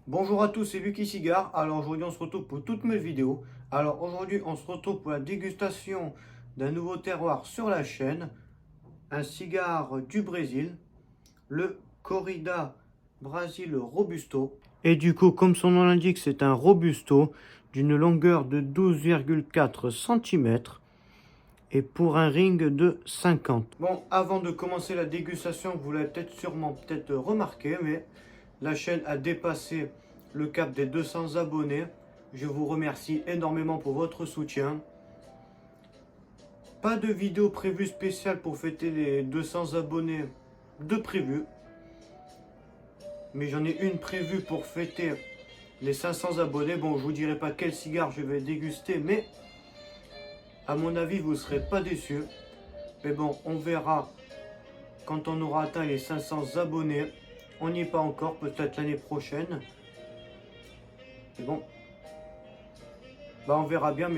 Bonjour à tous, c'est Lucky Cigare. Alors aujourd'hui on se retrouve pour toutes mes vidéos. Alors aujourd'hui on se retrouve pour la dégustation d'un nouveau terroir sur la chaîne. Un cigare du Brésil, le Corrida Brasil Robusto. Et du coup, comme son nom l'indique, c'est un Robusto d'une longueur de 12,4 cm et pour un ring de 50. Bon, avant de commencer la dégustation, vous l'avez sûrement remarqué, mais la chaîne a dépassé le cap des 200 abonnés. Je vous remercie énormément pour votre soutien. Pas de vidéo prévue spéciale pour fêter les 200 abonnés de prévu. Mais j'en ai une prévue pour fêter les 500 abonnés. Bon, je vous dirai pas quel cigare je vais déguster, mais à mon avis, vous ne serez pas déçus. Mais bon, on verra quand on aura atteint les 500 abonnés. On n'y est pas encore, peut-être l'année prochaine. Mais bon, bah on verra bien,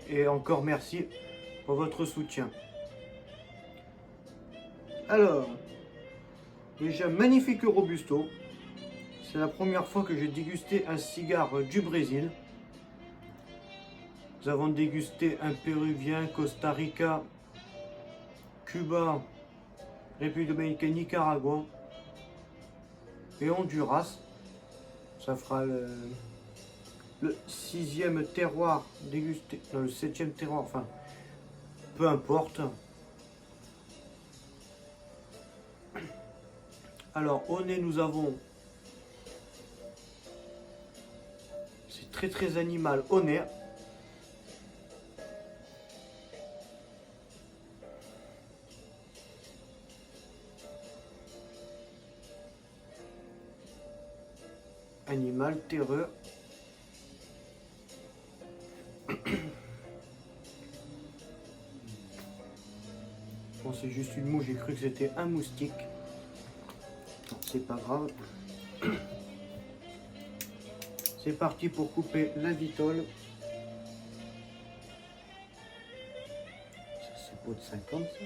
et encore merci pour votre soutien. Alors, déjà magnifique Robusto. C'est la première fois que j'ai dégusté un cigare du Brésil. Nous avons dégusté un péruvien, Costa Rica, Cuba, République dominicaine, Nicaragua et Honduras. Ça fera le 6e terroir dégusté, non, le 7e terroir, enfin, peu importe. Alors, au nez, nous avons, c'est très animal au nez. Animal terreux. Bon, c'est juste une mouche, j'ai cru que c'était un moustique. C'est pas grave. C'est parti pour couper la vitole. Ça, c'est pot de 50, ça.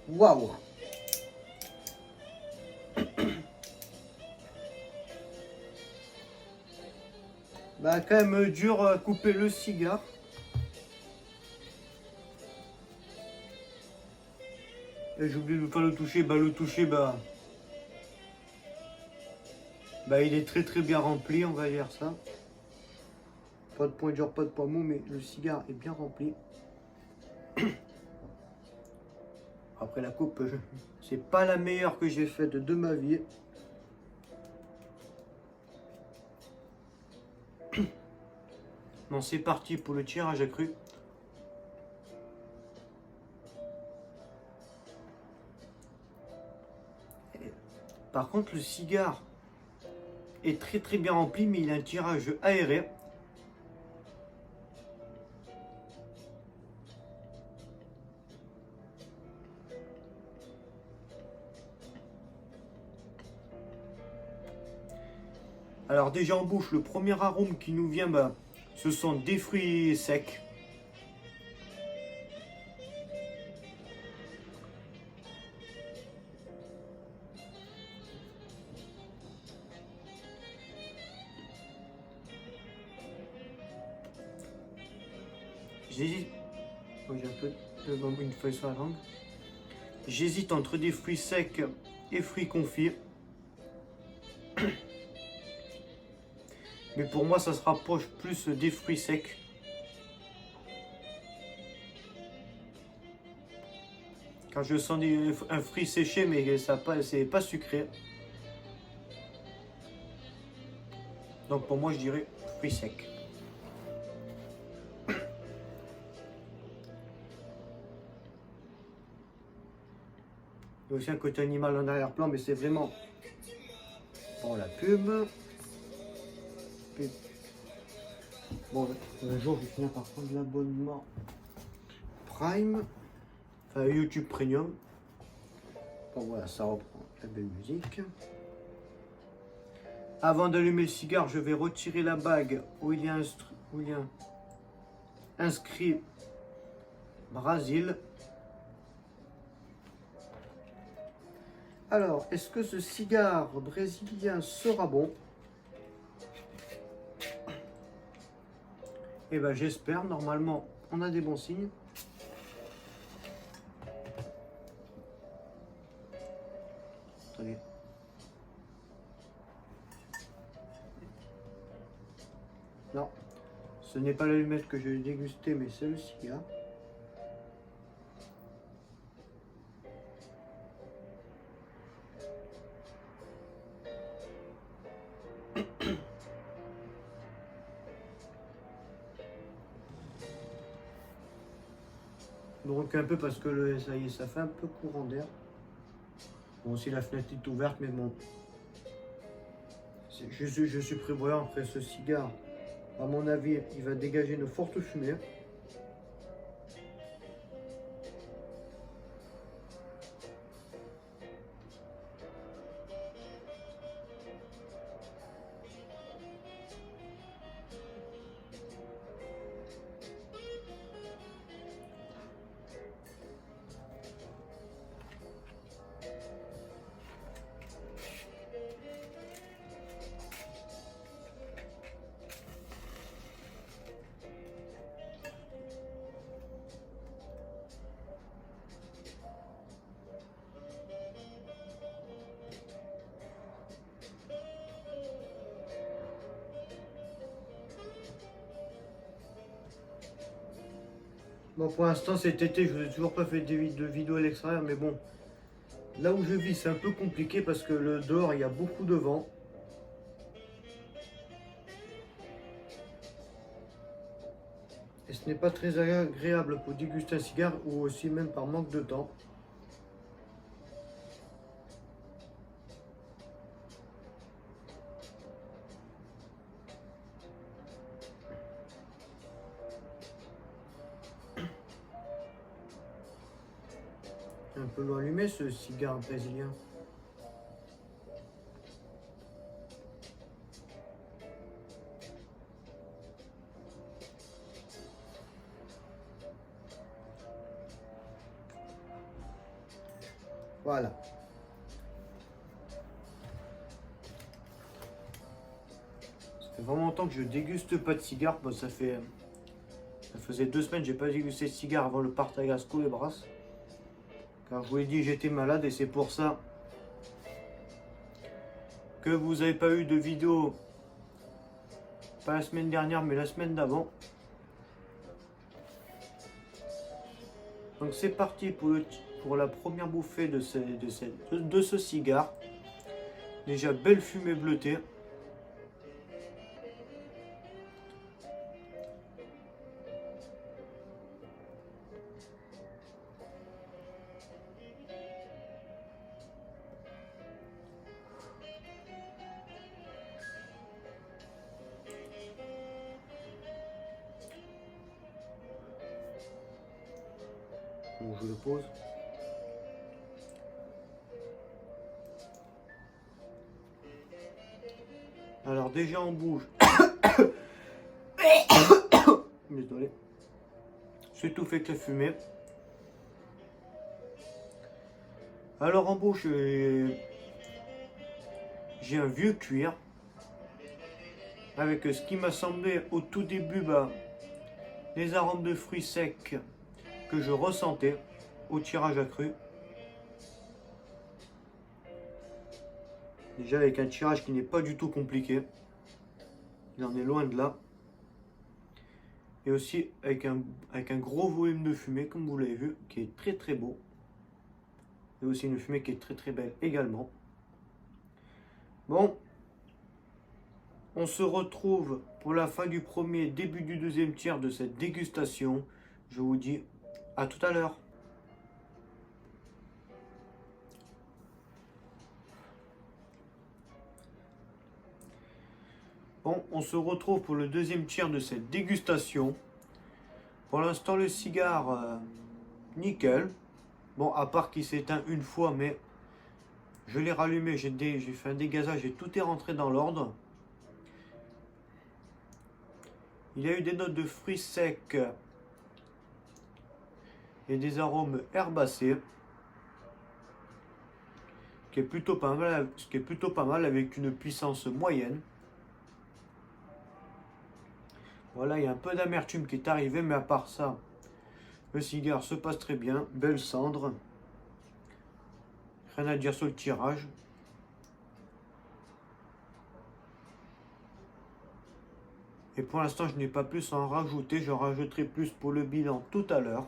Waouh! Bah, quand même dur à couper le cigare. Et j'ai oublié de faire le toucher. Bah, le toucher, bah, il est très bien rempli, on va dire ça. Pas de point dur, pas de point mou, mais le cigare est bien rempli. Après la coupe, c'est pas la meilleure que j'ai faite de ma vie. Bon, c'est parti pour le tirage à cru. Par contre, le cigare est très bien rempli, mais il a un tirage aéré. Alors déjà en bouche, le premier arôme qui nous vient, bah, ce sont des fruits secs. J'hésite. Oh, j'ai un peu de une feuille sur la langue. J'hésite entre des fruits secs et fruits confits. Mais pour moi, ça se rapproche plus des fruits secs. Car je sens un fruit séché, mais ça c'est pas sucré. Donc pour moi, je dirais fruits secs. Il y a aussi un côté animal en arrière-plan, mais c'est vraiment pour la pub. Bon, un jour, je vais finir par prendre l'abonnement Prime, enfin YouTube Premium. Bon, voilà, ça reprend la belle musique. Avant d'allumer le cigare, je vais retirer la bague où il y a inscrit Brésil. Alors, est-ce que ce cigare brésilien sera bon? Eh ben j'espère, normalement on a des bons signes. Attendez. Non, ce n'est pas l'allumette que je vais déguster, mais c'est le cigare. Donc un peu parce que ça y est, ça fait un peu courant d'air. Bon, si la fenêtre est ouverte, mais bon. Je suis prévoyant après ce cigare. À mon avis, il va dégager une forte fumée. Bon, pour l'instant, cet été, je n'ai toujours pas fait de vidéos à l'extérieur, mais bon, là où je vis, c'est un peu compliqué parce que le dehors, il y a beaucoup de vent. Et ce n'est pas très agréable pour déguster un cigare ou aussi même par manque de temps. Un peu loin allumé ce cigare brésilien. Voilà. Ça fait vraiment longtemps que je déguste pas de cigare. Bon, ça faisait 2 semaines que j'ai pas dégusté de cigare avant le Partagasco et Brasse. Car je vous l'ai dit, j'étais malade et c'est pour ça que vous n'avez pas eu de vidéo, pas la semaine dernière, mais la semaine d'avant. Donc c'est parti pour la première bouffée de ce cigare. Déjà belle fumée bleutée. Bon, je le pose. Alors déjà on bouge. Désolé. C'est tout fait que la fumée. Alors en bouche, j'ai un vieux cuir. Avec ce qui m'a semblé au tout début, les arômes de fruits secs que je ressentais au tirage accru. Déjà avec un tirage qui n'est pas du tout compliqué. Il en est loin de là. Et aussi avec un gros volume de fumée, comme vous l'avez vu, qui est très très beau. Et aussi une fumée qui est très très belle également. Bon, on se retrouve pour la fin du premier, début du deuxième tiers de cette dégustation. Je vous dis à tout à l'heure. Bon, on se retrouve pour le deuxième tiers de cette dégustation. Pour l'instant, le cigare, nickel. Bon, à part qu'il s'éteint une fois, mais je l'ai rallumé, j'ai fait un dégazage et tout est rentré dans l'ordre. Il y a eu des notes de fruits secs et des arômes herbacés, ce qui est plutôt pas mal avec une puissance moyenne. Voilà, il y a un peu d'amertume qui est arrivé, mais à part ça, le cigare se passe très bien, belle cendre. Rien à dire sur le tirage. Et pour l'instant, je n'ai pas plus à en rajouter. Je rajouterai plus pour le bilan tout à l'heure.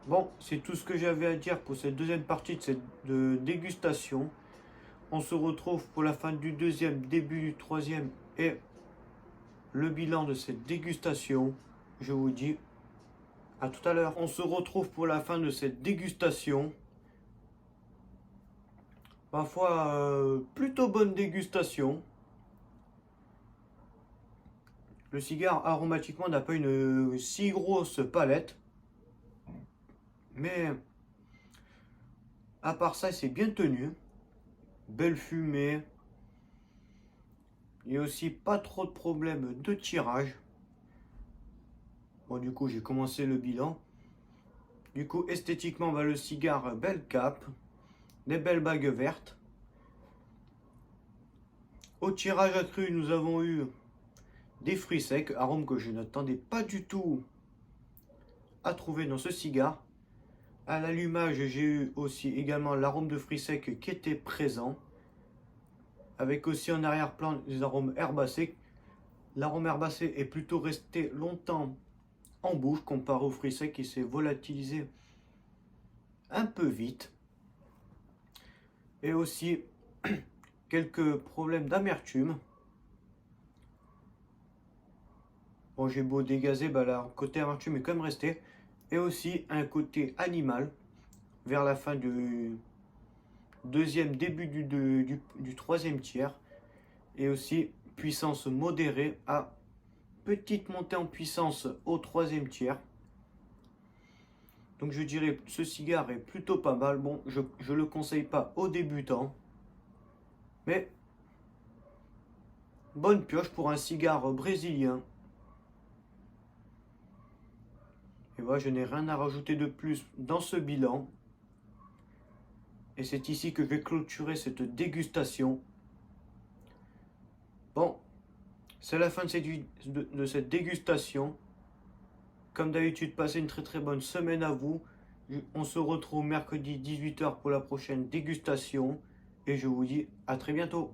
Bon, c'est tout ce que j'avais à dire pour cette deuxième partie de cette dégustation. On se retrouve pour la fin du deuxième, début du troisième et le bilan de cette dégustation. Je vous dis à tout à l'heure. On se retrouve pour la fin de cette dégustation. Ma foi, plutôt bonne dégustation. Le cigare aromatiquement n'a pas une si grosse palette. Mais à part ça, c'est bien tenu. Belle fumée. Il n'y a aussi pas trop de problèmes de tirage. Bon, du coup, j'ai commencé le bilan. Du coup, esthétiquement, le cigare, belle cape. Des belles bagues vertes. Au tirage accru, nous avons eu des fruits secs, arôme que je n'attendais pas du tout à trouver dans ce cigare. À l'allumage, j'ai eu aussi également l'arôme de fruits secs qui était présent, avec aussi en arrière-plan des arômes herbacés. L'arôme herbacé est plutôt resté longtemps en bouche comparé aux fruits secs qui s'est volatilisé un peu vite. Et aussi quelques problèmes d'amertume. Bon, j'ai beau dégazer, le côté amertume est quand même resté. Et aussi un côté animal vers la fin du deuxième, début du troisième tiers. Et aussi puissance modérée à petite montée en puissance au troisième tiers. Donc je dirais ce cigare est plutôt pas mal. Bon, je ne le conseille pas aux débutants. Mais bonne pioche pour un cigare brésilien. Et voilà, je n'ai rien à rajouter de plus dans ce bilan. Et c'est ici que je vais clôturer cette dégustation. Bon, c'est la fin de cette dégustation. Comme d'habitude, passez une très bonne semaine à vous. On se retrouve mercredi 18 h pour la prochaine dégustation. Et je vous dis à très bientôt.